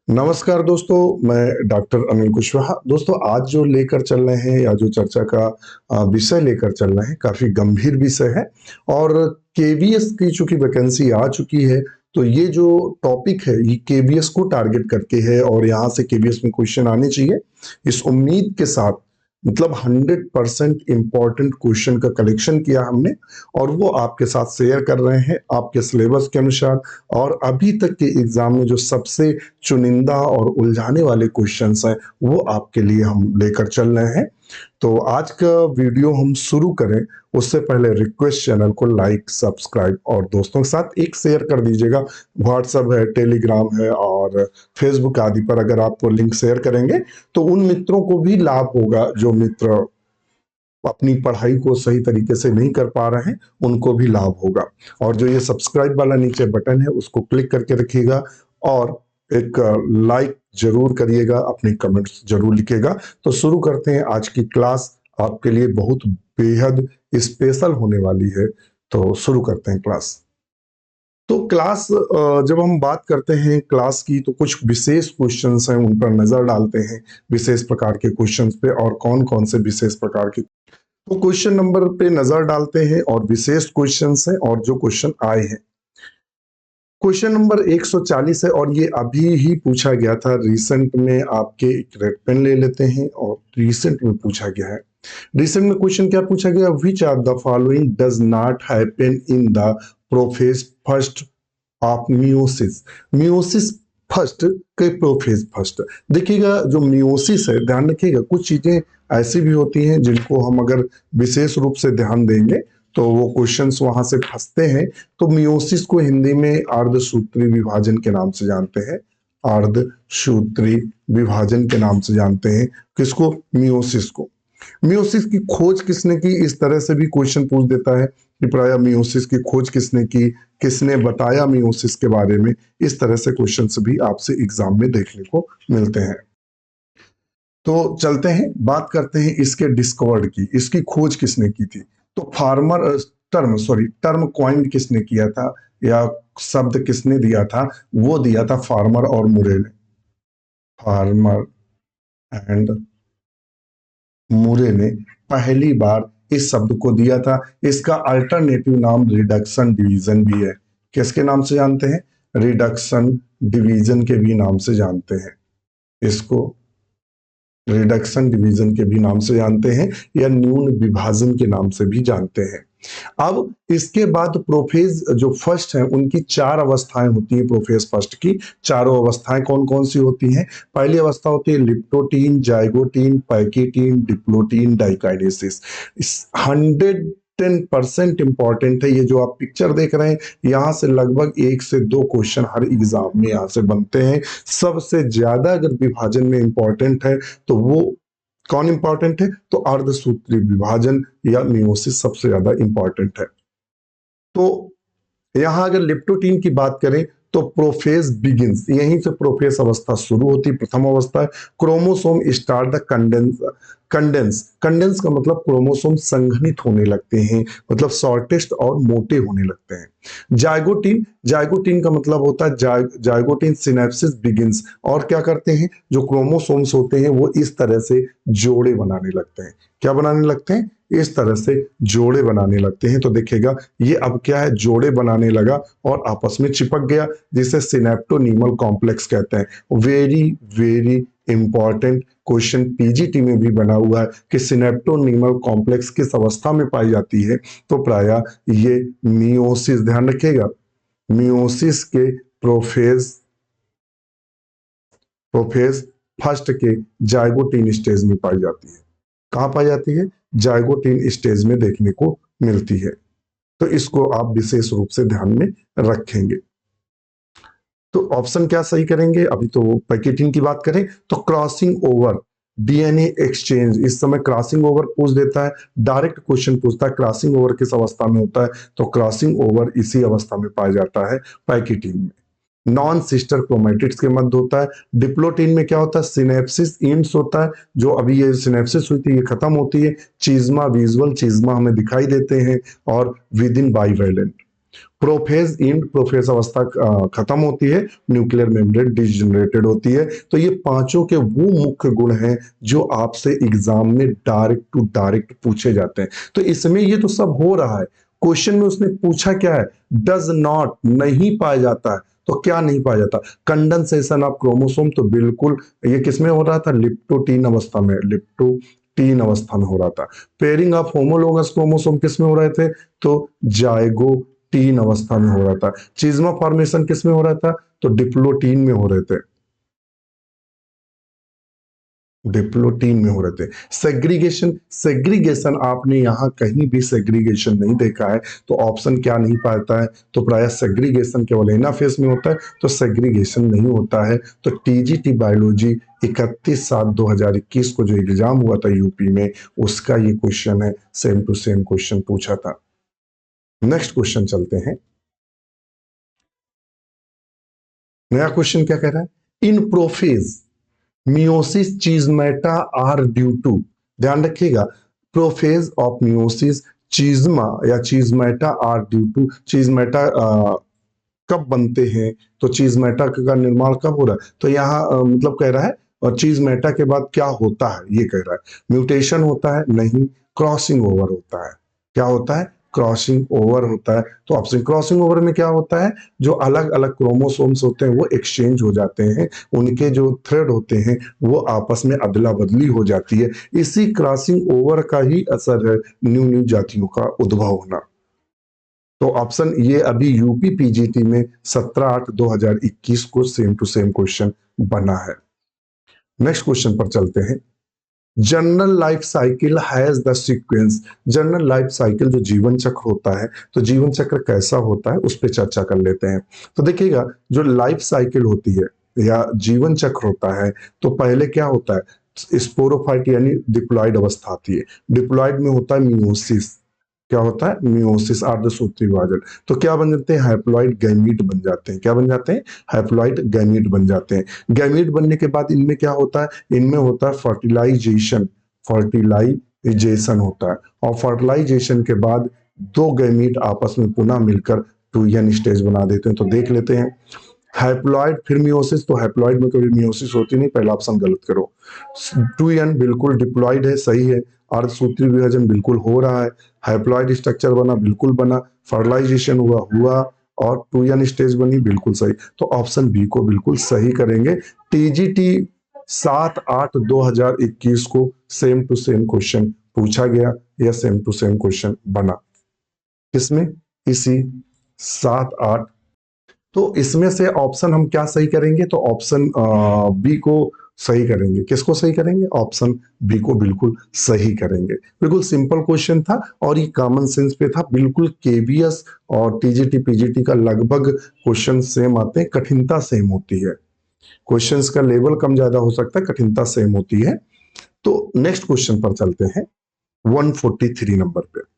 नमस्कार दोस्तों, मैं डॉक्टर अनिल कुशवाहा। दोस्तों, आज जो लेकर चल रहे हैं या जो चर्चा का विषय लेकर चल रहे हैं, काफ़ी गंभीर विषय है। और केवीएस की चूँकि वैकेंसी आ चुकी है, तो ये जो टॉपिक है, ये केवीएस को टारगेट करके है और यहाँ से केवीएस में क्वेश्चन आने चाहिए। इस उम्मीद के साथ मतलब 100% इम्पोर्टेंट क्वेश्चन का कलेक्शन किया हमने और वो आपके साथ शेयर कर रहे हैं आपके सिलेबस के अनुसार। और अभी तक के एग्ज़ाम में जो सबसे चुनिंदा और उलझाने वाले क्वेश्चंस हैं वो आपके लिए हम लेकर चल रहे हैं। तो आज का वीडियो हम शुरू करें उससे पहले रिक्वेस्ट, चैनल को लाइक, सब्सक्राइब और दोस्तों के साथ एक शेयर कर दीजिएगा। व्हाट्सएप है, टेलीग्राम है और फेसबुक आदि पर अगर आपको लिंक शेयर करेंगे तो उन मित्रों को भी लाभ होगा जो मित्र अपनी पढ़ाई को सही तरीके से नहीं कर पा रहे हैं, उनको भी लाभ होगा। और जो ये सब्सक्राइब वाला नीचे बटन है उसको क्लिक करके रखिएगा और एक लाइक जरूर करिएगा, अपने कमेंट्स जरूर लिखिएगा। तो शुरू करते हैं आज की क्लास, आपके लिए बहुत बेहद स्पेशल होने वाली है। तो शुरू करते हैं क्लास। तो क्लास जब हम बात करते हैं क्लास की तो कुछ विशेष क्वेश्चंस हैं, उन पर नजर डालते हैं, विशेष प्रकार के क्वेश्चंस पे और कौन कौन से विशेष प्रकार के। तो क्वेश्चन नंबर पे नजर डालते हैं और विशेष क्वेश्चंस हैं और जो क्वेश्चन आए हैं। क्वेश्चन नंबर 140 है और ये अभी ही पूछा गया था रिसेंट में। आपके एक रेड पेन ले लेते हैं और रिसेंट में पूछा गया है। रिसेंट में क्वेश्चन क्या पूछा गया? Which are the following does not happen in the prophase first of meiosis. Meiosis first के प्रोफेज फर्स्ट। देखिएगा, जो मियोसिस है, ध्यान रखिएगा, कुछ चीजें ऐसी भी होती हैं जिनको हम अगर विशेष रूप से ध्यान देंगे तो वो क्वेश्चंस वहां से फंसते हैं। तो मियोसिस को हिंदी में अर्धसूत्री विभाजन के नाम से जानते हैं। अर्धसूत्री विभाजन के नाम से जानते हैं किसको? मियोसिस को। मियोसिस की खोज किसने की? इस तरह से भी क्वेश्चन पूछ देता है कि प्राय मियोसिस की खोज किसने की, किसने बताया मियोसिस के बारे में। इस तरह से क्वेश्चंस भी आपसे एग्जाम में देखने को मिलते हैं। तो चलते हैं, बात करते हैं इसके डिस्कवर्ड की, इसकी खोज किसने की थी। तो फार्मर टर्म कॉइंड किसने किया था या शब्द किसने दिया था? वो दिया था फार्मर और मुरे ने। फार्मर एंड मुरे ने पहली बार इस शब्द को दिया था। इसका अल्टरनेटिव नाम रिडक्शन डिवीजन भी है। किसके नाम से जानते हैं? रिडक्शन डिवीजन के भी नाम से जानते हैं। इसको रिडक्शन डिवीजन के भी नाम से जानते हैं या न्यून विभाजन के नाम से भी जानते हैं। अब इसके बाद प्रोफेज जो फर्स्ट है उनकी चार अवस्थाएं होती हैं। प्रोफेज फर्स्ट की चारों अवस्थाएं कौन कौन सी होती हैं? पहली अवस्था होती है leptotene, zygotene, pachytene, diplotene, diakinesis. 110% important है। ये जो आप पिक्चर देख रहे हैं, यहाँ से लगभग 1 से 2 क्वेश्चन हर एग्जाम में यहाँ से बनते हैं। सबसे ज्यादा अगर विभाजन में इंपॉर्टेंट है तो वो कौन इंपॉर्टेंट है? तो अर्धसूत्री विभाजन या मियोसिस सबसे ज्यादा इंपॉर्टेंट है। तो यहां अगर लिप्टोटीन की बात करें तो प्रोफेज बिगिंस, यहीं से प्रोफेज अवस्था शुरू होती है। प्रथम अवस्था है chromosome start the condense. Condense का मतलब क्रोमोसोम संघनित होने लगते हैं, मतलब शॉर्टेस्ट और मोटे होने लगते हैं। जाइगोटीन, जाइगोटीन का मतलब होता है जाइगोटीन सिनेप्सिस बिगिंस। और क्या करते हैं? जो क्रोमोसोम्स होते हैं वो इस तरह से जोड़े बनाने लगते हैं। क्या बनाने लगते हैं? इस तरह से जोड़े बनाने लगते हैं। तो देखिएगा, ये अब क्या है? जोड़े बनाने लगा और आपस में चिपक गया, जिसे सिनेप्टोनीमल कॉम्प्लेक्स कहते हैं। Very very important question PGT में भी बना हुआ है कि सिनेप्टोनीमल कॉम्प्लेक्स किस अवस्था में पाई जाती है। तो प्राय ये मियोसिस, ध्यान रखिएगा, मियोसिस के प्रोफेज प्रोफेज फर्स्ट के जाइगोटीन स्टेज में पाई जाती है। कहाँ पाई जाती है? जाइगोटीन स्टेज में देखने को मिलती है। तो इसको आप विशेष रूप से ध्यान में रखेंगे। तो ऑप्शन क्या सही करेंगे? अभी तो पैकेटिंग की बात करें तो क्रॉसिंग ओवर डीएनए एक्सचेंज। इस समय क्रॉसिंग ओवर पूछ देता है, डायरेक्ट क्वेश्चन पूछता है क्रॉसिंग ओवर किस अवस्था में होता है। तो क्रॉसिंग ओवर इसी अवस्था में पाया जाता है, पैकेटिंग में। नॉन सिस्टर क्रोमैटिड्स के मध्य होता है। डिप्लोटीन में क्या होता है? सिनेप्सिस इंड्स होता है। जो अभी ये सिनेप्सिस हुई थी ये खत्म होती है। चीजमा, विजुअल चीजमा हमें दिखाई देते हैं और within bivalent. Prophase end, prophase अवस्था खत्म होती है, न्यूक्लियर मेम्ब्रेन डिजनरेटेड होती है। तो ये पांचों के वो मुख्य गुण हैं जो आपसे एग्जाम में डायरेक्ट टू डायरेक्ट पूछे जाते हैं। तो इसमें ये तो सब हो रहा है, क्वेश्चन में उसने पूछा क्या है, डज नॉट, नहीं पाया जाता है। तो क्या नहीं पाया जाता, कंडेंसेशन ऑफ क्रोमोसोम, तो बिल्कुल ये किसमें हो रहा था, लिप्टोटीन अवस्था में, लिप्टोटीन अवस्था में हो रहा था। पेयरिंग ऑफ होमोलोगस क्रोमोसोम किसमें हो रहे थे, तो जाइगोटीन अवस्था में हो रहा था। चिज्मा फॉर्मेशन किसमें हो रहा था, तो डिप्लोटीन में हो रहे थे, डिप्लोटीन में हो रहे थे। सेग्रीगेशन, सेग्रीगेशन आपने यहां कहीं भी सेग्रीगेशन नहीं देखा है, तो ऑप्शन क्या नहीं पाता है, तो प्राय सेग्रीगेशन केवल एनाफेज में होता है, तो सेग्रीगेशन नहीं होता है। तो टीजीटी बायोलॉजी 31/7/2021 को जो एग्जाम हुआ था यूपी में, उसका ये क्वेश्चन है, सेम टू सेम क्वेश्चन पूछा था। नेक्स्ट क्वेश्चन चलते हैं। नया क्वेश्चन क्या कह रहा है, in prophase meiosis chiasmata are due to, ध्यान रखिएगा, प्रोफेज ऑफ मियोसिस चीजमा या chiasmata are due to, chiasmata कब बनते हैं, तो चीजमेटा का निर्माण कब हो रहा है, तो यहाँ मतलब कह रहा है और चीजमेटा के बाद क्या होता है, ये कह रहा है, म्यूटेशन होता है, नहीं, क्रॉसिंग ओवर होता है। क्या होता है, क्रॉसिंग ओवर होता है। तो ऑप्शन, क्रॉसिंग ओवर में क्या होता है, जो अलग अलग क्रोमोसोम्स होते हैं वो एक्सचेंज हो जाते हैं, उनके जो थ्रेड होते हैं वो आपस में अदला बदली हो जाती है। इसी क्रॉसिंग ओवर का ही असर है न्यू न्यू जातियों का उद्भव होना। तो ऑप्शन ये अभी यूपी पीजीटी में 17/8/2021 को सेम टू सेम क्वेश्चन बना है। नेक्स्ट क्वेश्चन पर चलते हैं। General life cycle has the sequence, general life cycle जो जीवन चक्र होता है, तो जीवन चक्र कैसा होता है उस पर चर्चा कर लेते हैं। तो देखिएगा, जो लाइफ साइकिल होती है या जीवन चक्र होता है, तो पहले क्या होता है, स्पोरोफाइट यानी डिप्लॉयड अवस्था आती है, डिप्लॉयड में होता है मियोसिस, क्या होता है, मियोसिस अर्धसूत्री विभाजन। तो क्या बन जाते हैं, हैप्लॉइड गैमीट बन जाते हैं, क्या बन जाते हैं, हैप्लॉइड गैमीट बन जाते हैं। गैमीट बनने के बाद इनमें क्या होता है, इनमें होता है फर्टिलाइजेशन, फर्टिलाइजेशन होता है, और फर्टिलाइजेशन के बाद दो गैमीट आपस में पुनः मिलकर टू एन स्टेज बना देते हैं। तो देख लेते हैं, हैप्लॉइड फिर मियोसिस, तो हैप्लॉइड में कभी मियोसिस होती नहीं, पहला ऑप्शन गलत करो। 2n बिल्कुल डिप्लॉइड है, सही है। अर्धसूत्री विभाजन बिल्कुल हो रहा है, हैप्लॉइड स्ट्रक्चर बना, बिल्कुल बना, फर्टिलाइजेशन हुआ और 2n स्टेज बनी, बिल्कुल सही। तो ऑप्शन बी को बिल्कुल सही करेंगे। टीजीटी 7/8/2021 को सेम टू सेम क्वेश्चन पूछा गया या सेम टू सेम क्वेश्चन बना, किसमें, इसी 7/8। तो इसमें से ऑप्शन हम क्या सही करेंगे, तो ऑप्शन बी को सही करेंगे। किसको सही करेंगे, ऑप्शन बी को बिल्कुल सही करेंगे। बिल्कुल सिंपल क्वेश्चन था और ये कॉमन सेंस पे था, बिल्कुल केवीएस और टीजीटी पीजीटी का लगभग क्वेश्चन सेम आते हैं, कठिनता सेम होती है, क्वेश्चंस का लेवल कम ज्यादा हो सकता है, कठिनता सेम होती है। तो नेक्स्ट क्वेश्चन पर चलते हैं, 143 नंबर पे।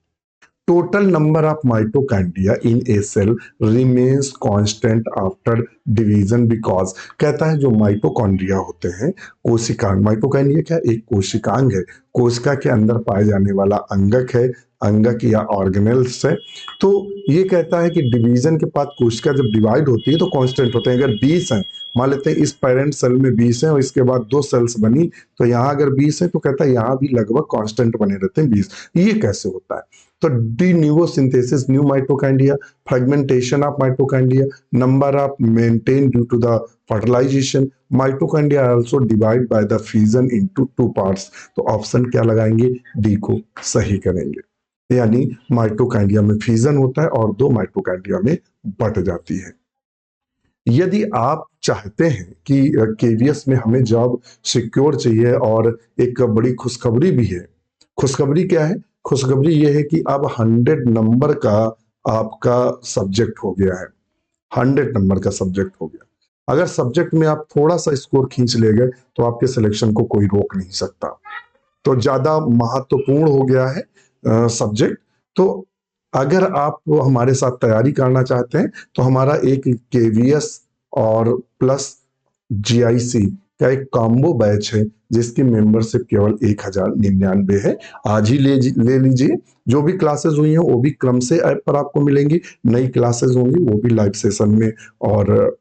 Total number of mitochondria in a cell remains constant after division because, कहता है जो माइटोकॉन्ड्रिया होते हैं, कोशिकांग, माइटोकॉन्ड्रिया क्या एक कोशिकांग है, कोशिका के अंदर पाए जाने वाला अंगक है, अंगक या ऑर्गेनेल्स है। तो ये कहता है कि डिवीजन के बाद कोशिका जब डिवाइड होती है तो कांस्टेंट होते हैं। अगर 20 है, मान लेते हैं इस पेरेंट सेल में 20 है और इसके बाद दो सेल्स बनी, तो यहाँ अगर 20 है तो कहता है यहाँ भी लगभग कांस्टेंट बने रहते हैं 20। ये कैसे होता है, तो de novo synthesis new mitochondria, fragmentation of mitochondria, number of maintain due to the fertilization, mitochondria also divide by the fusion into two parts. तो ऑप्शन क्या लगाएंगे, डी को सही करेंगे, यानी माइटोकॉन्ड्रिया में फ्यूजन होता है और दो माइटोकॉन्ड्रिया में बट जाती है। यदि आप चाहते हैं कि केवीएस में हमें जॉब सिक्योर चाहिए, और एक बड़ी खुशखबरी भी है, खुशखबरी क्या है, खुशखबरी ये है कि अब 100 नंबर का आपका सब्जेक्ट हो गया है, 100 नंबर का सब्जेक्ट हो गया। अगर सब्जेक्ट में आप थोड़ा सा स्कोर खींच ले गए तो आपके सिलेक्शन को कोई रोक नहीं सकता। तो ज्यादा महत्वपूर्ण हो गया है सब्जेक्ट। तो अगर आप हमारे साथ तैयारी करना चाहते हैं तो हमारा एक केवीएस और प्लस जीआईसी का एक कॉम्बो बैच है जिसकी मेंबरशिप केवल 1099 है। आज ही ले लीजिए। जो भी क्लासेस हुई हैं वो भी क्रम से ऐप पर आपको मिलेंगी, नई क्लासेस होंगी वो भी लाइव सेशन में और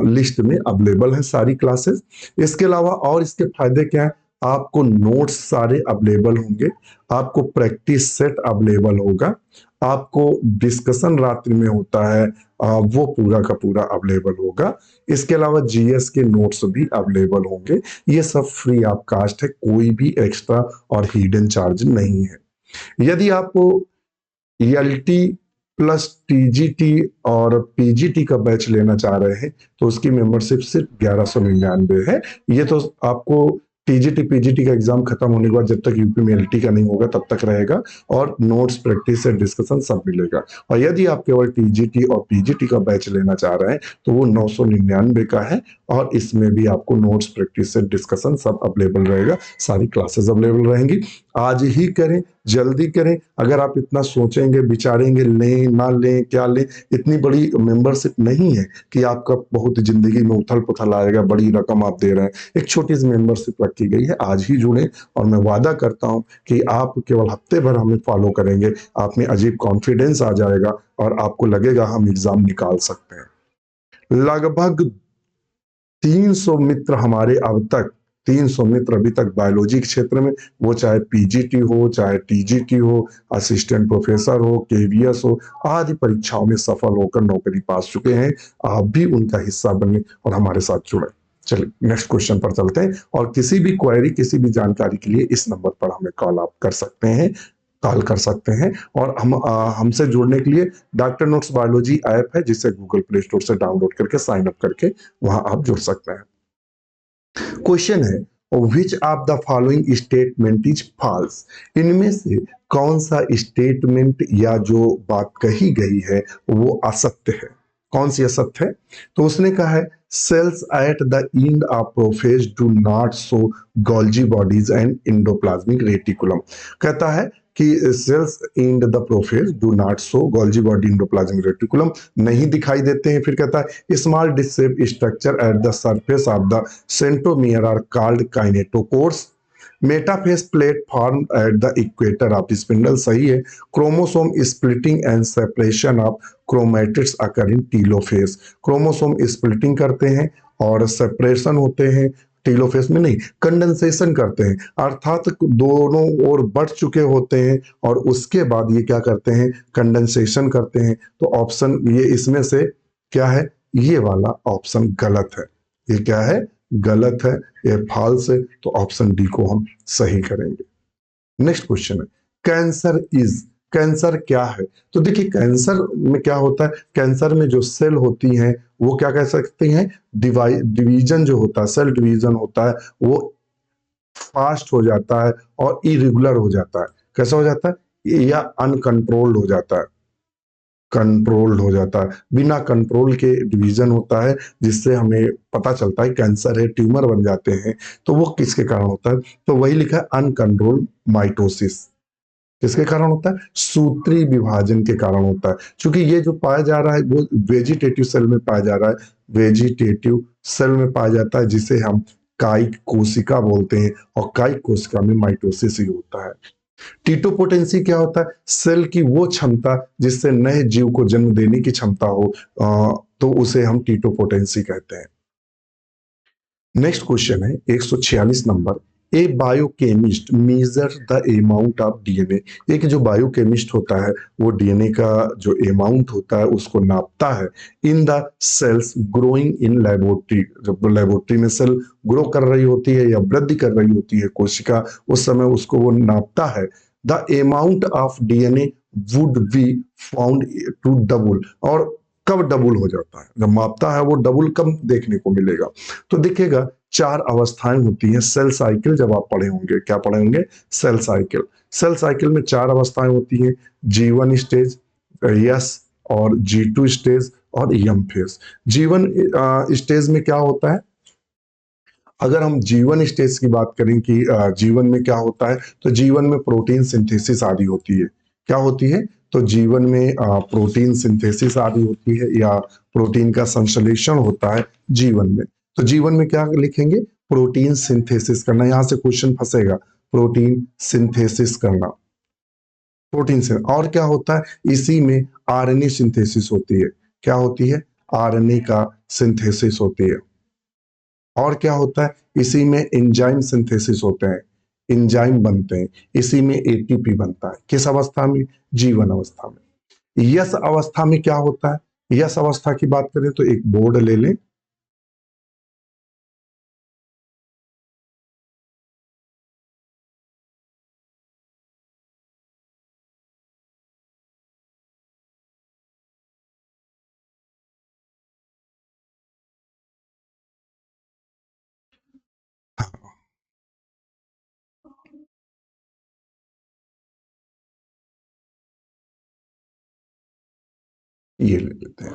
लिस्ट में अवेलेबल है सारी क्लासेस। इसके अलावा और इसके फायदे क्या है, आपको नोट्स सारे अवेलेबल होंगे, आपको प्रैक्टिस सेट अवेलेबल होगा, आपको डिस्कशन रात्रि में होता है वो पूरा का पूरा अवेलेबल होगा। इसके अलावा जीएस के नोट्स भी अवेलेबल होंगे। ये सब फ्री ऑफ कास्ट है, कोई भी एक्स्ट्रा और हिडन चार्ज नहीं है। यदि आपको ईएलटी प्लस टीजीटी और पीजीटी का बैच लेना चाह रहे हैं तो उसकी मेंबरशिप सिर्फ 1199 है। ये तो आपको टीजीटी पीजीटी का एग्जाम खत्म होने के बाद जब तक यूपी में एलटी का नहीं होगा तब तक रहेगा, और नोट्स प्रैक्टिस से डिस्कशन सब मिलेगा। और यदि आप केवल टीजीटी और पीजीटी का बैच लेना चाह रहे हैं तो वो 999 का है, और इसमें भी आपको नोट्स प्रैक्टिस से डिस्कशन सब अवेलेबल रहेगा, सारी क्लासेस अवेलेबल रहेंगी। आज ही करें, जल्दी करें। अगर आप इतना सोचेंगे विचारेंगे लें ना लें क्या लें, इतनी बड़ी मेंबरशिप नहीं है कि आपका बहुत जिंदगी में उथल पुथल आएगा, बड़ी रकम आप दे रहे हैं। एक छोटी सी मेंबरशिप रखी गई है, आज ही जुड़ें। और मैं वादा करता हूं कि आप केवल हफ्ते भर हमें फॉलो करेंगे, आप में अजीब कॉन्फिडेंस आ जाएगा और आपको लगेगा हम एग्जाम निकाल सकते हैं। लगभग 300 मित्र हमारे अब तक 300 मित्र अभी तक बायोलॉजी के क्षेत्र में, वो चाहे पीजीटी हो चाहे टीजीटी हो, असिस्टेंट प्रोफेसर हो, केवीएस हो, आदि परीक्षाओं में सफल होकर नौकरी पास चुके हैं। आप भी उनका हिस्सा बने और हमारे साथ जुड़े। चलिए नेक्स्ट क्वेश्चन पर चलते हैं, और किसी भी क्वेरी किसी भी जानकारी के लिए इस नंबर पर हमें कॉल आप कर सकते हैं, कॉल कर सकते हैं। और हमसे जुड़ने के लिए डॉक्टर नोट्स बायोलॉजी ऐप है जिसे गूगल प्ले स्टोर से डाउनलोड करके साइन अप करके वहां आप जुड़ सकते हैं। क्वेश्चन है, which of the following statement is false? इनमें से कौन सा स्टेटमेंट या जो बात कही गई है वो असत्य है? कौन सी असत्य है? तो उसने कहा है cells at the end of prophase do not show Golgi bodies and endoplasmic reticulum. कहता है कि cells in the prophase do not show Golgi body endoplasmic reticulum, नहीं दिखाई देते हैं। फिर कहता है small disc structure at the surface of the centromere are called kinetochores. Metaphase platform at the equator of spindle, सही है। Chromosome splitting and separation of chromatids occur in telophase, chromosome splitting करते हैं और सेपरेशन होते हैं, telophase में नहीं, condensation करते हैं, अर्थात दोनों ओर बढ़ चुके होते हैं और उसके बाद ये क्या करते हैं, कंडेंसेशन करते हैं। तो ऑप्शन ये इसमें से क्या है, ये वाला ऑप्शन गलत है। ये क्या है, गलत है, ये फॉल्स है। तो ऑप्शन डी को हम सही करेंगे। नेक्स्ट क्वेश्चन है, कैंसर इज, कैंसर क्या है? तो देखिए कैंसर में क्या होता है, कैंसर में जो सेल होती हैं वो क्या कह सकते हैं, डिवीजन जो होता है, सेल डिवीजन होता है वो फास्ट हो जाता है और इरेगुलर हो जाता है। कैसा हो जाता है, या अनकंट्रोल्ड हो जाता है, कंट्रोल्ड हो जाता है, बिना कंट्रोल के डिवीजन होता है, जिससे हमें पता चलता है कैंसर है, ट्यूमर बन जाते हैं। तो वो किसके कारण होता है, तो वही लिखा है अनकंट्रोल्ड माइटोसिस। किसके कारण होता है, सूत्री विभाजन के कारण होता है। क्योंकि ये जो पाया जा रहा है वो वेजिटेटिव सेल में पाया जा रहा है, वेजिटेटिव सेल में पाया जाता है, जिसे हम कायिक कोशिका बोलते हैं, और कायिक कोशिका में माइटोसिस ही होता है। टीटोपोटेंसी क्या होता है, सेल की वो क्षमता जिससे नए जीव को जन्म देने की क्षमता हो, तो उसे हम टीटोपोटेंसी कहते हैं। नेक्स्ट क्वेश्चन है 146 number, A biochemist measure the amount of DNA. एक जो बायोकेमिस्ट होता है वो डीएनए का जो अमाउंट होता है उसको नापता है in the cells growing in laboratory. जब लेबोरेटरी में सेल ग्रो कर रही होती है या वृद्धि कर रही होती है कोशिका, उस समय उसको वो नापता है। The amount of DNA would be found to double, और कब डबल हो जाता है, जब मापता है वो डबल कब देखने को मिलेगा। तो देखिएगा 4 अवस्थाएं होती हैं सेल साइकिल, जब आप पढ़े होंगे, क्या पढ़े होंगे, सेल साइकिल। सेल साइकिल में 4 अवस्थाएं होती हैं, G1 स्टेज, यस और G2 स्टेज और यम फेज। G1 स्टेज में क्या होता है, अगर हम जीवन स्टेज की बात करें कि जीवन में क्या होता है, तो जीवन में प्रोटीन सिंथेसिस आदि होती है। क्या होती है, तो जीवन में प्रोटीन सिंथेसिस आदि होती है या प्रोटीन का संश्लेषण होता है जीवन में। तो जीवन में क्या लिखेंगे? प्रोटीन सिंथेसिस करना। यहां से क्वेश्चन फंसेगा, प्रोटीन सिंथेसिस करना, प्रोटीन से। और क्या होता है? इसी में आरएनए सिंथेसिस होती है। क्या होती है? आरएनए का सिंथेसिस होती है। और क्या होता है? इसी में एंजाइम सिंथेसिस होते हैं, एंजाइम बनते हैं। इसी में एटीपी बनता है। किस अवस्था में? जीवन अवस्था में। यस अवस्था में क्या होता है? यस अवस्था की बात करें तो एक बोर्ड ले लें, ये ले लेते हैं।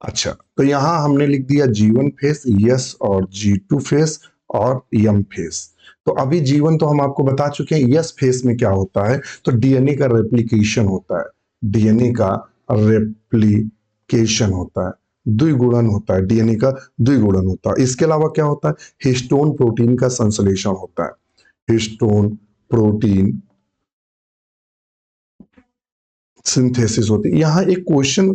अच्छा, तो यहां हमने लिख दिया जीवन फेस, यस और जी2 फेस और यम फेस। तो अभी जीवन तो हम आपको बता चुके हैं। यस फेस में क्या होता है? तो डीएनए का रेप्लिकेशन होता है, डीएनए का रेप्लिकेशन होता है, द्विगुणन होता है, डीएनए का द्विगुणन होता है। इसके अलावा क्या होता है? हिस्टोन प्रोटीन का संश्लेषण होता है, हिस्टोन प्रोटीन सिंथेसिस होती है। यहाँ एक क्वेश्चन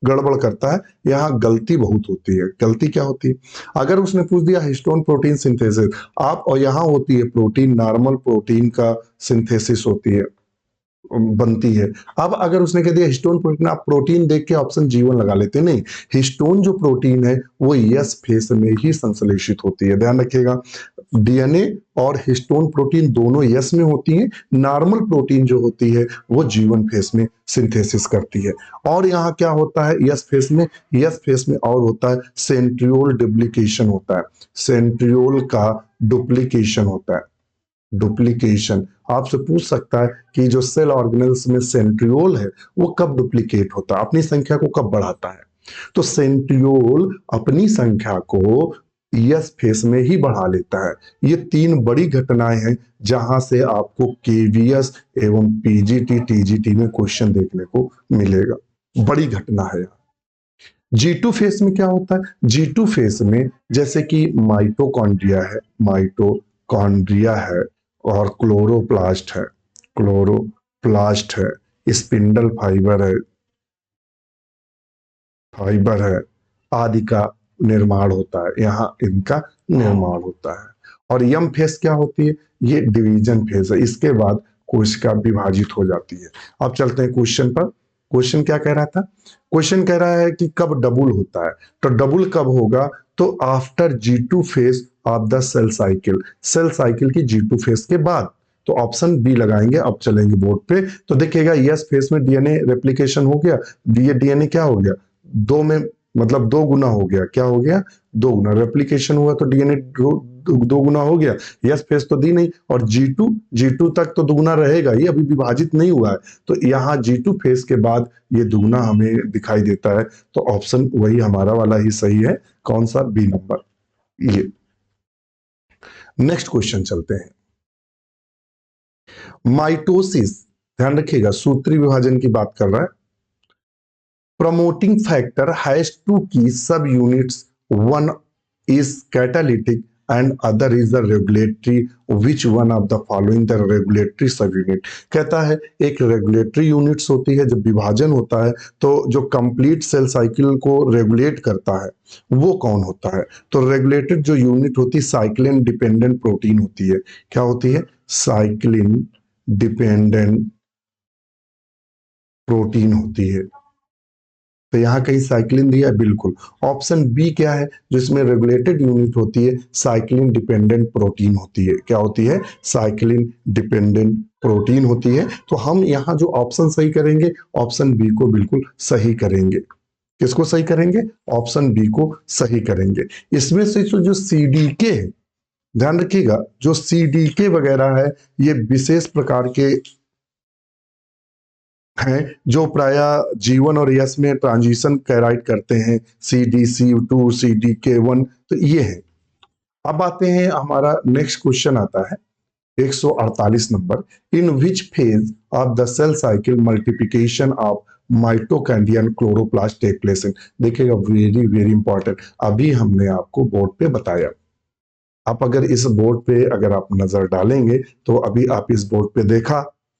गड़बड़ करता है, यहाँ गलती बहुत होती है। गलती क्या होती है? अगर उसने पूछ दिया हिस्टोन प्रोटीन सिंथेसिस आप, और यहाँ होती है प्रोटीन, नॉर्मल प्रोटीन का सिंथेसिस होती है, बनती है। अब अगर उसने कह दिया हिस्टोन प्रोटीन, आप प्रोटीन देख के ऑप्शन जीवन लगा लेते। नहीं, हिस्टोन जो प्रोटीन है वो यस फेस में ही संश्लेषित होती है, ध्यान रखिएगा। डीएनए और हिस्टोन प्रोटीन दोनों यस में होती हैं। नॉर्मल प्रोटीन जो होती है वो जीवन फेस में सिंथेसिस करती है। और यहाँ क्या होता है यस फेस में? यस फेस में और होता है सेंट्रियोल डुप्लीकेशन होता है, सेंट्रियोल का डुप्लीकेशन होता है, डुप्लीकेशन। आपसे पूछ सकता है कि जो सेल ऑर्गेनेल्स में सेंट्रियोल है वो कब डुप्लीकेट होता है, अपनी संख्या को कब बढ़ाता है? तो सेंट्रियोल अपनी संख्या को यस फेस में ही बढ़ा लेता है। ये तीन बड़ी घटनाएं हैं जहां से आपको केवीएस एवं पीजीटी टीजीटी में क्वेश्चन देखने को मिलेगा, बड़ी घटना है। जी2 फेस में क्या होता है? जी2 फेस में जैसे कि माइटोकॉन्ड्रिया है, माइटोकॉन्ड्रिया है, और क्लोरोप्लास्ट है, क्लोरोप्लास्ट है, स्पिंडल फाइबर है, फाइबर है, आदि का निर्माण होता है, यहाँ इनका निर्माण होता है। और यम फेस क्या होती है? ये डिवीजन फेस है। इसके बाद कोशिका विभाजित हो जाती है। अब चलते हैं क्वेश्चन पर। क्वेश्चन क्या कह रहा था? क्वेश्चन कह रहा है कि कब डबल होता है। तो डबल कब होगा? तो after G two phase of the cell cycle, cell cycle की जी2 फेस के बाद। तो ऑप्शन बी लगाएंगे। अब चलेंगे बोर्ड पे तो देखिएगा यस फेस में डीएनए रेप्लिकेशन हो गया, ये डीएनए क्या हो गया? दो में, मतलब दो गुना हो गया। क्या हो गया? दो गुना। रेप्लिकेशन हुआ तो डीएनए दो गुना हो गया। यस फेस तो दी नहीं, और जी टू तक तो दुगुना रहेगा ही, अभी विभाजित नहीं हुआ है। तो यहाँ जी2 फेस के बाद ये दुगुना हमें दिखाई देता है। तो ऑप्शन वही हमारा वाला ही सही है। कौन सा? B number. ये नेक्स्ट क्वेश्चन चलते हैं। माइटोसिस, ध्यान रखिएगा सूत्री विभाजन की बात कर रहा है। Promoting factor has two key subunits. One is catalytic and other is the regulatory. Which one of the following the regulatory subunit? कहता है एक रेगुलेटरी यूनिट्स होती है, जब विभाजन होता है तो जो कंप्लीट सेल साइकिल को रेगुलेट करता है वो कौन होता है? तो रेगुलेटेड जो यूनिट होती है साइक्लिन डिपेंडेंट प्रोटीन होती है। क्या होती है? साइक्लिन डिपेंडेंट प्रोटीन होती है। तो यहाँ कहीं साइक्लिन दिया है, बिल्कुल। ऑप्शन बी क्या है? जिसमें रेगुलेटेड यूनिट होती है साइक्लिन डिपेंडेंट प्रोटीन होती है। क्या होती है? साइक्लिन डिपेंडेंट प्रोटीन होती है। तो हम यहाँ जो ऑप्शन सही करेंगे, ऑप्शन बी को बिल्कुल सही करेंगे। किसको सही करेंगे? ऑप्शन बी को सही करेंगे। इसमें से जो सीडीके है, ध्यान रखिएगा, जो सीडीके वगैरह है ये विशेष प्रकार के हैं जो प्राय जीवन और यश में ट्रांजिशन कैराइट करते हैं, CDC2 CDK1। तो ये है। अब आते हैं, हमारा नेक्स्ट क्वेश्चन आता है 148 number. In which phase of the cell cycle multiplication of mitochondria and chloroplast take place in. देखिएगा, वेरी वेरी इंपॉर्टेंट, अभी हमने आपको बोर्ड पे बताया। आप अगर इस बोर्ड पे अगर आप नजर डालेंगे तो अभी आप इस बोर्ड पे देखा,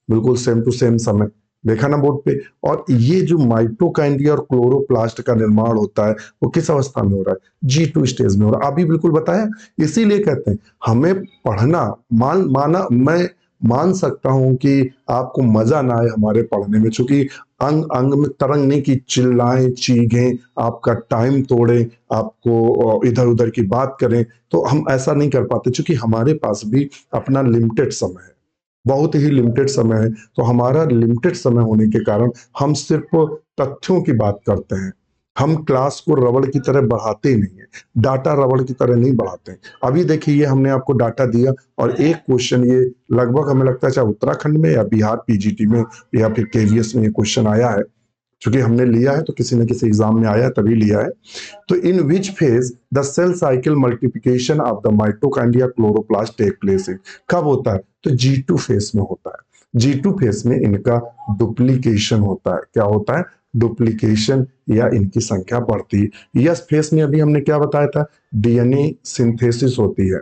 बिल्कुल सेम टू सेम समय देखा ना बोर्ड पे। और ये जो माइटोकॉन्ड्रिया और क्लोरोप्लास्ट का निर्माण होता है वो किस अवस्था में हो रहा है? G2 स्टेज में हो रहा है। अभी बिल्कुल बताया। इसीलिए कहते हैं हमें पढ़ना, माना मैं मान सकता हूं कि आपको मजा ना आए हमारे पढ़ने में, क्योंकि अंग अंग में तरंगने की चिल्लाएं चीखें, आपका टाइम तोड़े, आपको इधर उधर की बात करें, तो हम ऐसा नहीं कर पाते, क्योंकि हमारे पास भी अपना लिमिटेड समय है, बहुत ही लिमिटेड समय है। तो हमारा लिमिटेड समय होने के कारण हम सिर्फ तथ्यों की बात करते हैं। हम क्लास को रबड़ की तरह बढ़ाते ही नहीं है, डाटा रबड़ की तरह नहीं बढ़ाते हैं। अभी देखिए, ये हमने आपको डाटा दिया और एक क्वेश्चन ये लगभग हमें लगता है चाहे उत्तराखंड में या बिहार पीजीटी में या फिर केवीएस में ये क्वेश्चन आया है, क्योंकि हमने लिया है तो किसी न किसी एग्जाम में आया तभी लिया है। तो in which phase the cell cycle multiplication of the mitochondria chloroplast take place in. कब होता है? तो G2 फेज में होता है। G2 फेज में इनका डुप्लीकेशन होता है। क्या होता है? डुप्लीकेशन, या इनकी संख्या बढ़ती है। यस फेज में अभी हमने क्या बताया था? डीएनए सिंथेसिस होती है।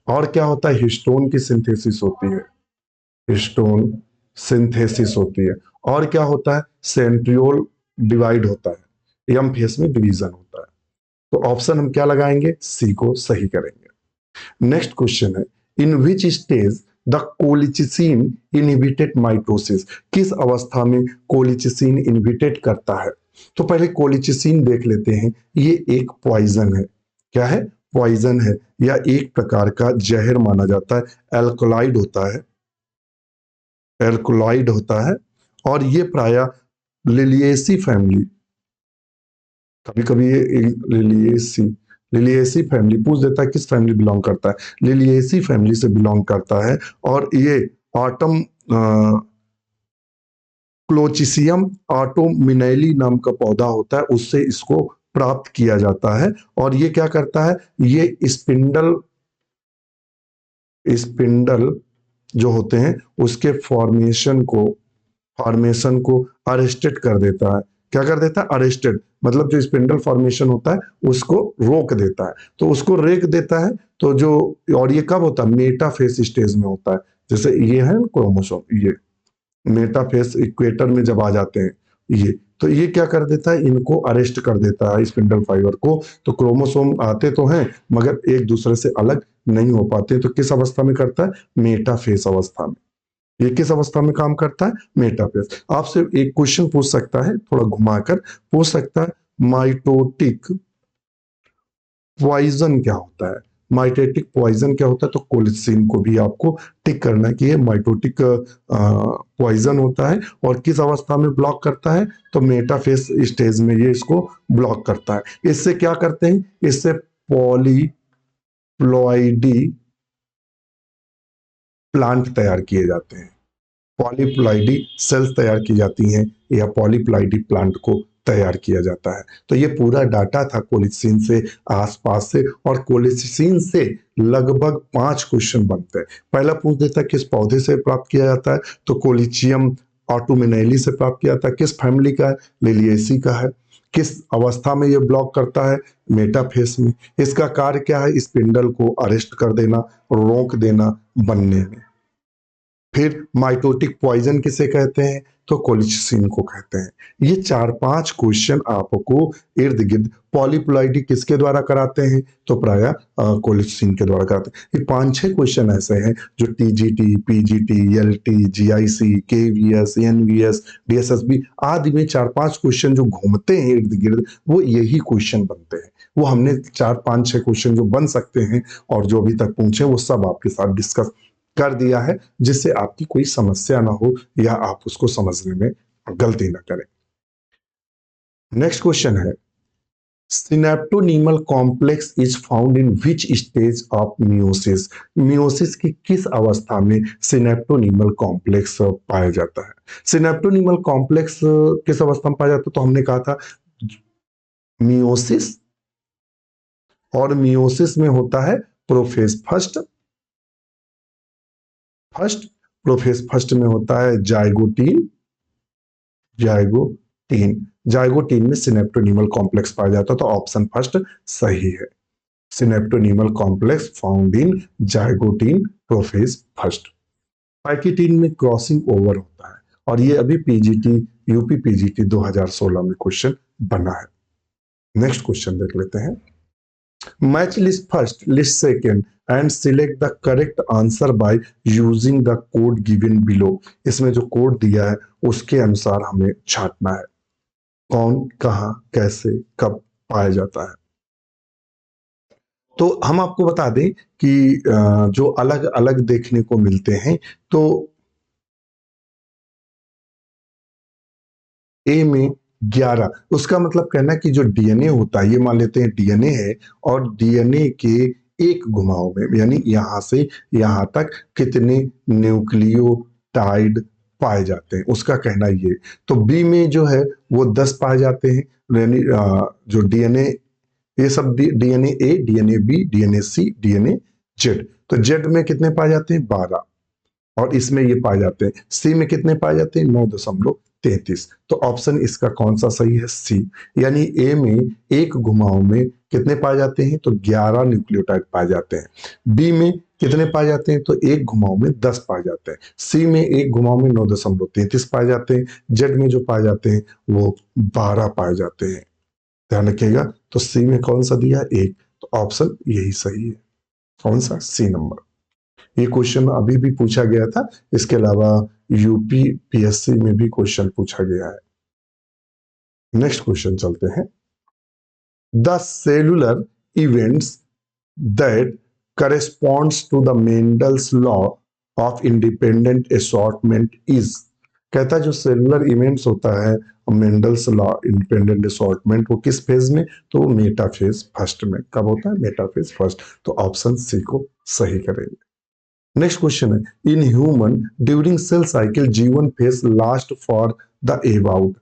और क्या होता है? हिस्टोन की सिंथेसिस होती है। हिस्टोन सिंथेसिस होती है। और क्या होता है? सेंट्रियोल डिवाइड होता है। एम फेस में डिवीजन होता है। तो ऑप्शन हम क्या लगाएंगे? सी को सही करेंगे। नेक्स्ट क्वेश्चन है, in which stage the colchicine inhibited mitosis. किस अवस्था में कोलिचिसिन इनहिबिटेट करता है? तो पहले कोलिचिसिन देख लेते हैं। ये एक पॉइजन है। क्या है? पॉइजन है, या एक प्रकार का जहर माना जाता है। एल्कोलाइड होता है, एल्कोलाइड होता है। और ये प्राय लिलिएसी फैमिली, कभी कभी ये लिलिएसी लिलिएसी फैमिली पूछ देता है किस फैमिली बिलोंग करता है, लिलिएसी फैमिली से बिलोंग करता है। और ये ऑटम क्लोचिसियम ऑटोमिनैली नाम का पौधा होता है, उससे इसको प्राप्त किया जाता है। और ये क्या करता है? ये स्पिंडल स्पिंडल जो होते हैं उसके फॉर्मेशन को अरेस्टेड कर देता है। क्या कर देता है? अरेस्टेड, मतलब जो स्पिंडल फॉर्मेशन होता है उसको रोक देता है। तो उसको रेक देता है। तो जो, और ये कब होता है? मेटाफेस स्टेज में होता है। जैसे ये है क्रोमोसोम, ये मेटाफेस इक्वेटर में जब आ जाते हैं ये, तो ये क्या कर देता है? इनको अरेस्ट कर देता है, स्पिंडल फाइबर को। तो क्रोमोसोम आते तो हैं मगर एक दूसरे से अलग नहीं हो पाते। तो किस अवस्था में करता है? मेटाफेस अवस्था में। ये किस अवस्था में काम करता है? मेटाफेज। आपसे एक क्वेश्चन पूछ सकता है, थोड़ा घुमाकर पूछ सकता है, माइटोटिक पॉइजन क्या होता है? माइटोटिक पॉइजन क्या होता है? तो कोलिसिन को भी आपको टिक करना है कि ये माइटोटिक पॉइजन होता है। और किस अवस्था में ब्लॉक करता है? तो मेटाफेज स्टेज में ये इसको ब्लॉक करता है। इससे क्या करते हैं? इससे पॉलीप्लॉइडी प्लांट तैयार किए जाते हैं। पॉलीप्लाइडी सेल्स तैयार की जाती हैं, या पॉलीप्लाइडी प्लांट को तैयार किया जाता है। तो ये पूरा डाटा था कोलिसिन से आसपास से। और कोलिसिन से लगभग 5 क्वेश्चन बनते हैं। पहला पूछ देता है किस पौधे से प्राप्त किया जाता है? तो कोलिचियम ऑटोमिनैली से प्राप्त किया जाता है। किस फैमिली का है? लिलिएसी का है। किस अवस्था में ये ब्लॉक करता है? मेटाफेस में। इसका कार्य क्या है? स्पिंडल को अरेस्ट कर देना, रोक देना बनने में। फिर माइटोटिक पॉइजन किसे कहते हैं? तो कोलिचिसिन को कहते हैं। ये 4-5 क्वेश्चन आपको इर्द गिर्द पॉलीप्लॉइडी किसके द्वारा कराते हैं? तो प्राय कोलिचिसिन के द्वारा कराते हैं। ये 5-6 क्वेश्चन ऐसे हैं जो TGT, PGT, LT, GIC, KVS, NVS, DSSB आदि में 4-5 क्वेश्चन जो घूमते हैं इर्द गिर्द, वो यही क्वेश्चन बनते हैं। वो हमने 4-5-6 क्वेश्चन जो बन सकते हैं और जो अभी तक पूछे वो सब आपके साथ डिस्कस कर दिया है, जिससे आपकी कोई समस्या ना हो या आप उसको समझने में गलती ना करें। नेक्स्ट क्वेश्चन है, synaptonemal complex is found in which stage of meiosis. Meiosis की किस अवस्था में सिनेप्टोनीमल कॉम्प्लेक्स पाया जाता है? सिनेप्टोनीमल कॉम्प्लेक्स किस अवस्था में पाया जाता है? तो हमने कहा था मियोसिस, और मियोसिस में होता है प्रोफेज फर्स्ट, प्रोफेज फर्स्ट में होता है जाइगोटीन, जाइगोटीन। जाइगोटीन में सिनेप्टोनीमल कॉम्प्लेक्स पाया जाता है, तो ऑप्शन फर्स्ट सही है। Synaptonemal complex found in zygotene prophase first. Pachytene में क्रॉसिंग ओवर होता है, और ये अभी पीजीटी, यूपी पीजीटी 2016 में क्वेश्चन बना है। नेक्स्ट क्वेश्चन देख लेते हैं। Match list first, list second and select the correct answer by using the code given below. इसमें जो कोड दिया है उसके अनुसार हमें छांटना है, कौन कहां कैसे कब पाया जाता है। तो हम आपको बता दें कि जो अलग अलग देखने को मिलते हैं, तो ए में 11, उसका मतलब कहना कि जो डीएनए होता है, ये मान लेते हैं डीएनए है, और डीएनए के एक घुमाव में, यानी यहां से यहां तक कितने न्यूक्लियोटाइड पाए जाते हैं, उसका कहना ये। तो बी में जो है वो 10 पाए जाते हैं, यानी जो डीएनए, ये सब डीएनए ए, डीएनए बी, डीएनए सी, डीएनए जेड। तो जेड में कितने पाए जाते हैं? 12। और इसमें ये पाए जाते हैं। सी में कितने पाए जाते हैं? 9.33। तो ऑप्शन इसका कौन सा सही है? सी। यानी ए में एक घुमाव में कितने पाए जाते हैं? तो 11 न्यूक्लियोटाइड पाए जाते हैं। बी में कितने पाए जाते हैं? तो एक घुमाव में 10 पाए जाते हैं। सी में एक घुमाव में 9.33 पाए जाते हैं। जेड में जो पाए जाते हैं वो 12 पाए जाते हैं। ध्यान रखिएगा। तो सी में कौन सा दिया? एक। तो ऑप्शन यही सही है। कौन सा? सी नंबर। ये क्वेश्चन अभी भी पूछा गया था, इसके अलावा यूपी पीएससी में भी क्वेश्चन पूछा गया है। नेक्स्ट क्वेश्चन चलते हैं। The cellular events that corresponds to the Mendel's law of independent assortment is. कहता है जो सेलुलर इवेंट्स होता है मेंडल्स लॉ इंडिपेंडेंट असॉर्टमेंट, वो किस फेज में? तो मेटाफेज फर्स्ट में। कब होता है? Metaphase first. तो ऑप्शन सी को सही करेंगे। नेक्स्ट क्वेश्चन है, in human during cell cycle G one phase last for the about.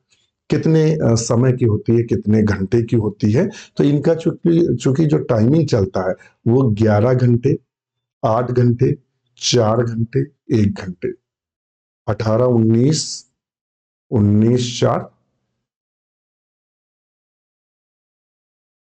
कितने समय की होती है, कितने घंटे की होती है? तो इनका चूंकि चूंकि जो टाइमिंग चलता है वो 11 घंटे, 8 घंटे, 4 घंटे, 1 घंटे। 18, 19, 19, 4,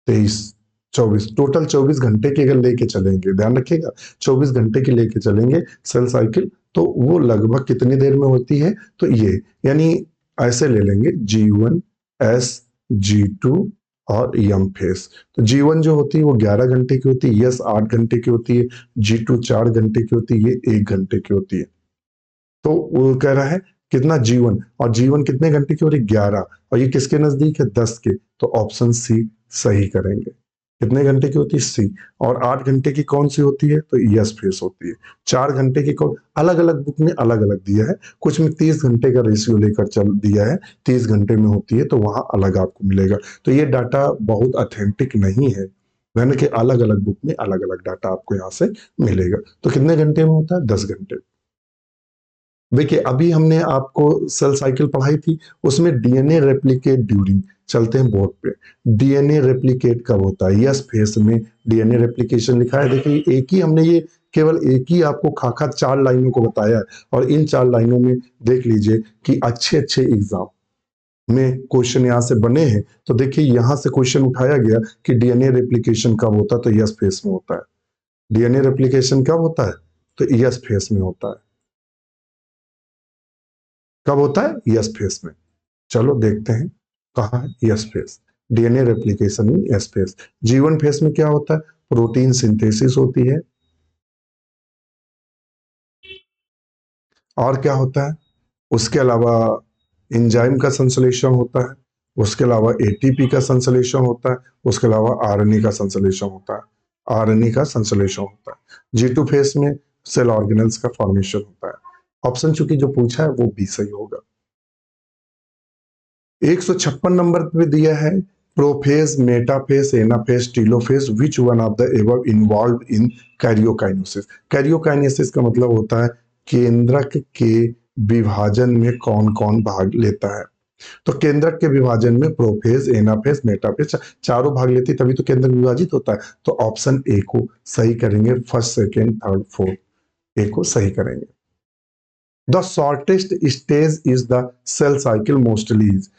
23, 24, टोटल 24 घंटे की अगर लेके चलेंगे, ध्यान रखिएगा, 24 घंटे की लेके चलेंगे सेल साइकिल, तो वो लगभग कितनी देर में होती है? तो ये, यानी ऐसे ले लेंगे G1, S, G2 और यम फेस। तो G1 जो होती है वो 11 घंटे की होती है, यस 8 घंटे की होती है, G2 4 घंटे की होती है, ये 1 घंटे की होती है। तो वो कह रहा है कितना? G1, और G1 कितने घंटे की हो रही? 11। और ये किसके नजदीक है? 10 के। तो ऑप्शन सी सही करेंगे। कितने घंटे की होती है? सी। और 8 घंटे की कौन सी होती है? तो यस फेस होती है। 4 घंटे की कौन? अलग अलग बुक में अलग अलग दिया है, कुछ में 30 घंटे का रेशियो लेकर चल दिया है, 30 घंटे में होती है, तो वहां अलग आपको मिलेगा। तो ये डाटा बहुत अथेंटिक नहीं है, यानी कि अलग अलग बुक में अलग अलग डाटा आपको यहाँ से मिलेगा। तो कितने घंटे में होता है? 10 घंटे। देखिए अभी हमने आपको सेल साइकिल पढ़ाई थी, उसमें डीएनए रेप्लिकेट ड्यूरिंग, चलते हैं बोर्ड पे। डीएनए रेप्लिकेट कब होता है? यस फेस में डीएनए रेप्लिकेशन लिखा है। देखिए एक ही हमने ये, केवल एक ही आपको खाका 4 लाइनों को बताया है, और इन 4 लाइनों में देख लीजिए कि अच्छे अच्छे एग्जाम में क्वेश्चन यहाँ से बने हैं। तो देखिए यहाँ से क्वेश्चन उठाया गया कि डीएनए रेप्लिकेशन कब होता है? तो यस फेस में होता है। डीएनए रेप्लिकेशन कब होता है? तो यस फेस में होता है। कब होता है? यस फेस में। चलो देखते हैं कहाँ है yes face. DNA replication in yes face. जीवन फेस में क्या होता है? प्रोटीन सिंथेसिस होती है। और क्या होता है? उसके अलावा एंजाइम का संश्लेषण होता है, उसके अलावा एटीपी का संश्लेषण होता है, उसके अलावा आरएनए का संश्लेषण होता है। आरएनए का संश्लेषण होता है। जी टू फेस में सेल ऑर्गेनल्स का फॉर्मेशन होता है। ऑप्शन चूंकि जो पूछा है वो बी सही होगा। 156 नंबर पे दिया है, prophase, metaphase, anaphase, telophase, which one of the above involve in karyokinesis. Karyokinesis का मतलब होता है केंद्रक के विभाजन में कौन कौन भाग लेता है। तो केंद्रक के विभाजन में प्रोफेज, एनाफेज, मेटाफेज चारों भाग लेती, तभी तो केंद्र विभाजित होता है। तो ऑप्शन ए को सही करेंगे, first second third fourth, A को सही करेंगे। The shortest stage is the cell cycle mostly is.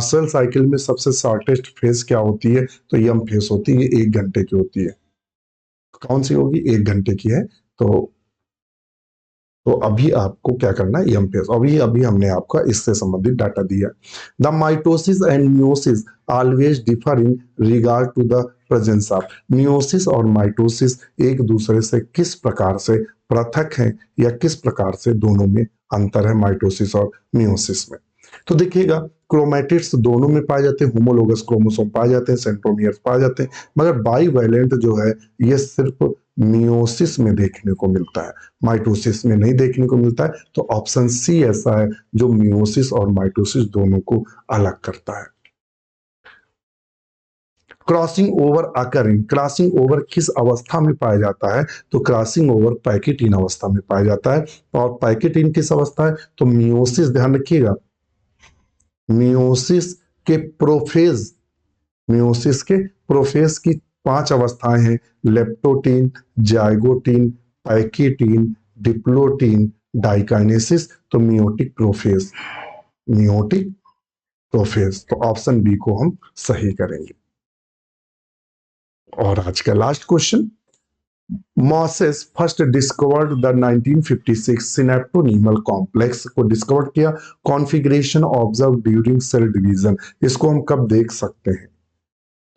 Cell cycle में सबसे शॉर्टेस्ट फेज क्या होती है? तो यम फेज होती है, 1 घंटे की होती है। कौन सी होगी? 1 घंटे की है। तो अभी आपको क्या करना है? M phase. अभी अभी हमने आपका इससे संबंधित डाटा दिया। The mitosis and meiosis always differ in regard to the presence of. Meiosis और माइटोसिस एक दूसरे से किस प्रकार से पृथक हैं, या किस प्रकार से दोनों में अंतर है माइटोसिस और मियोसिस में? तो देखिएगा, क्रोमैटिड्स दोनों में पाए जाते हैं, होमोलोगस क्रोमोसोम पाए जाते हैं, सेंट्रोमियर्स पाए जाते हैं, मगर बाईवैलेंट जो है ये सिर्फ मियोसिस में देखने को मिलता है, माइटोसिस में नहीं देखने को मिलता है। तो ऑप्शन सी ऐसा है जो मियोसिस और माइटोसिस दोनों को अलग करता है। Crossing over occurring, crossing over किस अवस्था में पाया जाता है? तो क्रॉसिंग ओवर पैकेटिन अवस्था में पाया जाता है। और पैकेटिन किस अवस्था है? तो मियोसिस, ध्यान रखिएगा, मियोसिस के प्रोफेज, मियोसिस के प्रोफेज की 5 अवस्थाएं हैं: leptotene, zygotene, pachytene, diplotene, diakinesis. तो मियोटिक प्रोफेज, मियोटिक प्रोफेज। तो ऑप्शन बी को हम सही करेंगे। और आज का last question, Moses first discovered the 1956 synaptonemal complex को डिस्कवर किया। Configuration observe during cell division, इसको हम कब देख सकते हैं?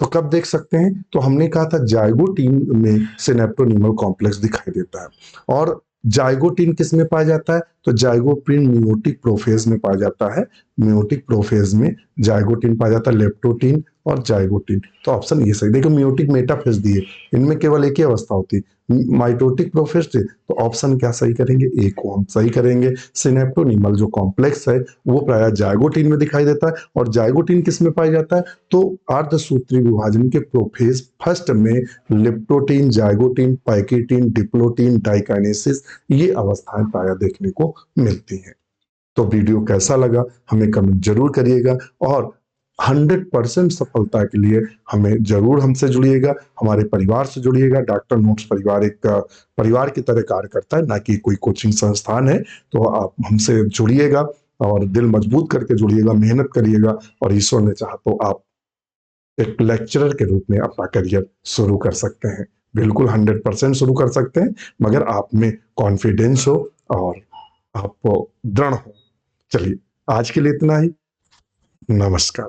तो कब देख सकते हैं? तो हमने कहा था जाइगोटीन में सिनेप्टोनीमल कॉम्प्लेक्स दिखाई देता है। और जाइगोटीन किस में पाया जाता है? तो जाइगोटीन मियोटिक प्रोफेज में पाया जाता है। मियोटिक प्रोफेज में जाइगोटीन पाया जाता है, लेप्टोटीन और जाइगोटीन। तो ऑप्शन ये सही। देखो, मियोटिक मेटाफेज दिए, इनमें केवल एक ही अवस्था होती है, माइटोटिक प्रोफेज थे। तो ऑप्शन क्या सही करेंगे? ए को हम सही करेंगे। सिनेप्टोनीमल जो कॉम्प्लेक्स है वो प्राय जाइगोटीन में दिखाई देता है। और जाइगोटीन किस में पाया जाता है? तो अर्धसूत्री विभाजन के प्रोफेज फर्स्ट में leptotene, zygotene, pachytene, diplotene, diakinesis, ये अवस्थाएं प्राय देखने को मिलती हैं। तो वीडियो कैसा लगा हमें कमेंट जरूर करिएगा। और 100% सफलता के लिए हमें जरूर हमसे जुड़िएगा, हमारे परिवार से जुड़िएगा। डॉक्टर नोट्स परिवार एक परिवार की तरह कार्य करता है, ना कि कोई कोचिंग संस्थान है। तो आप हमसे जुड़िएगा और दिल मजबूत करके जुड़िएगा, मेहनत करिएगा, और ईश्वर ने चाहा तो आप एक लेक्चरर के रूप में अपना करियर शुरू कर सकते हैं। बिल्कुल 100% शुरू कर सकते हैं, मगर आप में कॉन्फिडेंस हो और आप दृढ़ हो। चलिए, आज के लिए इतना ही। नमस्कार।